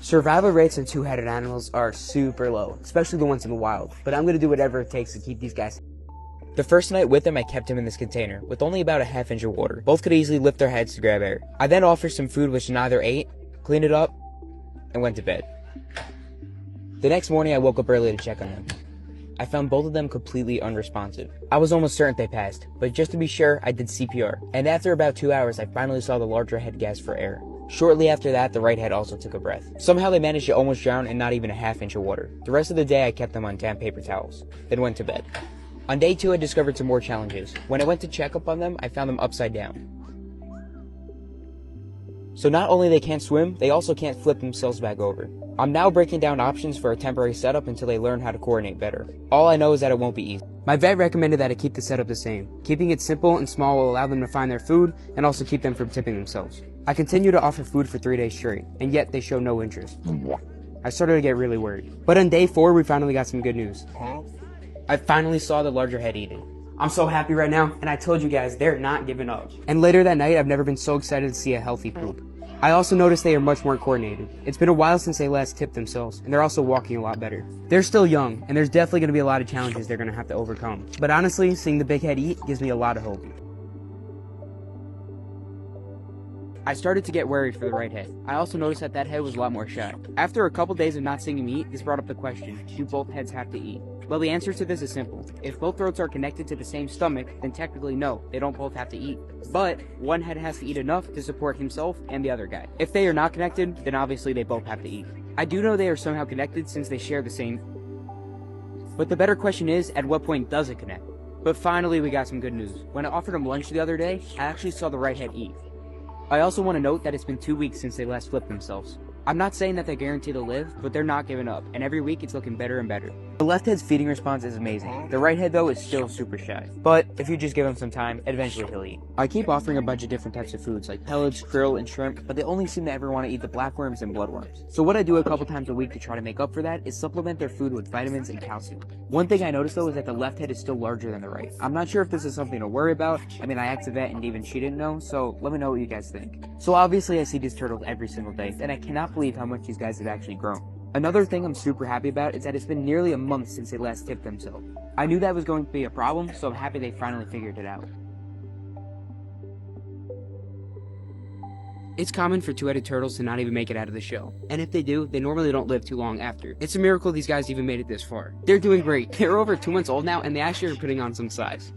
Survival rates on two-headed animals are super low, especially the ones in the wild, but I'm going to do whatever it takes to keep these guys. The first night with them, I kept him in this container, with only about a ½ inch of water. Both could easily lift their heads to grab air. I then offered some food which neither ate, cleaned it up, and went to bed. The next morning, I woke up early to check on them. I found both of them completely unresponsive. I was almost certain they passed, but just to be sure, I did CPR, and after about 2 hours, I finally saw the larger head gasp for air. Shortly after that, the right head also took a breath. Somehow they managed to almost drown in not even a ½ inch of water. The rest of the day, I kept them on damp paper towels, then went to bed. On day 2, I discovered some more challenges. When I went to check up on them, I found them upside down. So not only they can't swim, they also can't flip themselves back over. I'm now breaking down options for a temporary setup until they learn how to coordinate better. All I know is that it won't be easy. My vet recommended that I keep the setup the same. Keeping it simple and small will allow them to find their food and also keep them from tipping themselves. I continue to offer food for 3 days straight, and yet they show no interest. I started to get really worried. But on day 4, we finally got some good news. I finally saw the larger head eat it. I'm so happy right now, and I told you guys, they're not giving up. And later that night, I've never been so excited to see a healthy poop. I also noticed they are much more coordinated. It's been a while since they last tipped themselves, and they're also walking a lot better. They're still young, and there's definitely going to be a lot of challenges they're going to have to overcome. But honestly, seeing the big head eat gives me a lot of hope. I started to get worried for the right head. I also noticed that head was a lot more shy. After a couple days of not seeing him eat, this brought up the question, do both heads have to eat? Well, the answer to this is simple. If both throats are connected to the same stomach, then technically no, they don't both have to eat. But one head has to eat enough to support himself and the other guy. If they are not connected, then obviously they both have to eat. I do know they are somehow connected since they share the same. But the better question is, at what point does it connect? But finally, we got some good news. When I offered him lunch the other day, I actually saw the right head eat. I also want to note that it's been 2 weeks since they last flipped themselves. I'm not saying that they're guaranteed to live, but they're not giving up, and every week it's looking better and better. The left head's feeding response is amazing. The right head, though, is still super shy. But if you just give him some time, eventually he'll eat. I keep offering a bunch of different types of foods, like pellets, krill, and shrimp, but they only seem to ever want to eat the blackworms and bloodworms. So what I do a couple times a week to try to make up for that is supplement their food with vitamins and calcium. One thing I noticed, though, is that the left head is still larger than the right. I'm not sure if this is something to worry about. I mean, I asked the vet and even she didn't know, so let me know what you guys think. So obviously I see these turtles every single day, and I cannot believe how much these guys have actually grown. Another thing I'm super happy about is that it's been nearly a month since they last tipped themselves. I knew that was going to be a problem, so I'm happy they finally figured it out. It's common for two-headed turtles to not even make it out of the shell. And if they do, they normally don't live too long after. It's a miracle these guys even made it this far. They're doing great. They're over 2 months old now, and they actually are putting on some size.